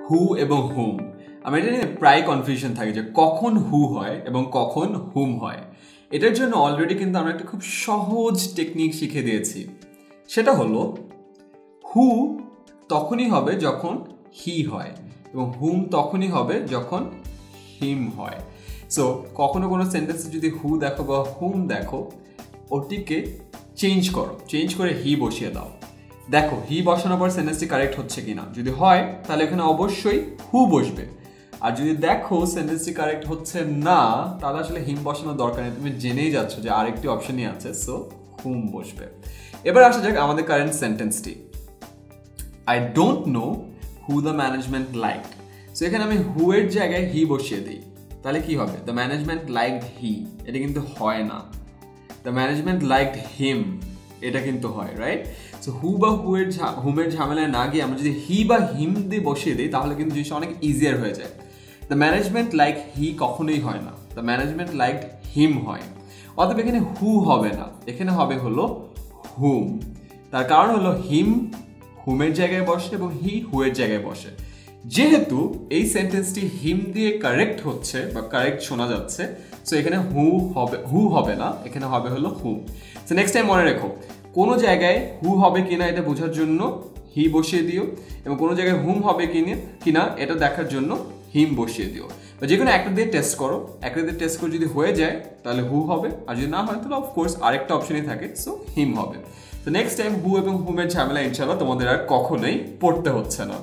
হু এবং হুম, আমার এটা নিয়ে প্রায় কনফিউশন থাকে যে কখন হু হয় এবং কখন হুম হয়। এটার জন্য অলরেডি কিন্তু আমরা একটা খুব সহজ টেকনিক শিখে দিয়েছি। সেটা হলো হু তখনই হবে যখন হি হয় এবং হুম তখনই হবে যখন হিম হয়। সো কখনো কোনো সেন্টেন্সে যদি হু দেখো বা হুম দেখো, ওটিকে চেঞ্জ করো, চেঞ্জ করে হি বসিয়ে দাও। দেখো হি বসানোর পর সেন্টেন্সটি কারেক্ট হচ্ছে কিনা। যদি হয় তাহলে এখানে অবশ্যই হু বসবে, আর যদি দেখো সেন্টেন্সটি কারেক্ট হচ্ছে না তাহলে আসলে হিম বসানোর দরকার নেই, তুমি জেনেই যাচ্ছ যে আরেকটি অপশনই আছে, সো হুম বসবে। এবার আসা যাক আমাদের কারেন্ট সেন্টেন্সটি। I don't know who the management liked. So এখানে আমি হু এর জায়গায় হি বসিয়ে দিই, তাহলে কি হবে? দ্য ম্যানেজমেন্ট লাইকড হি, এটা কিন্তু হয় না। দ্য ম্যানেজমেন্ট লাইকড হিম, এটা কিন্তু হয়, রাইট? সো হু বা হুমের ঝামেলায় না গিয়ে আমরা যদি হি বা হিম দিয়ে বসিয়ে দিই তাহলে কিন্তু জিনিসটা অনেক ইজিয়ার হয়ে যায়। দ্য ম্যানেজমেন্ট লাইক হি কখনোই হয় না, দ্য ম্যানেজমেন্ট লাইকড হিম হয়। অতএব এখানে হু হবে না, এখানে হবে হলো হুম। তার কারণ হলো হিম হুমের জায়গায় বসে এবং হি হুয়ের জায়গায় বসে। যেহেতু এই সেন্টেন্সটি হিম দিয়ে কারেক্ট হচ্ছে বা কারেক্ট শোনা যাচ্ছে, সো এখানে হু হবে না, এখানে হবে হলো হুম। সো নেক্সট টাইম মনে রেখো, কোনো জায়গায় হু হবে কিনা এটা বোঝার জন্য হি বসিয়ে দিও, এবং কোনো জায়গায় হুম হবে কিনা এটা দেখার জন্য হিম বসিয়ে দিও। বা যে কোনো একটা দিয়ে টেস্ট করো, একটা দিয়ে টেস্ট করে যদি হয়ে যায় তাহলে হু হবে, আর যদি না হয় তাহলে অফকোর্স আরেকটা অপশনই থাকে, সো হিম হবে। তো নেক্সট টাইম হু এবং হুমের ঝামেলা ইনশাআল্লাহ তোমাদের আর কখনোই পড়তে হচ্ছে না।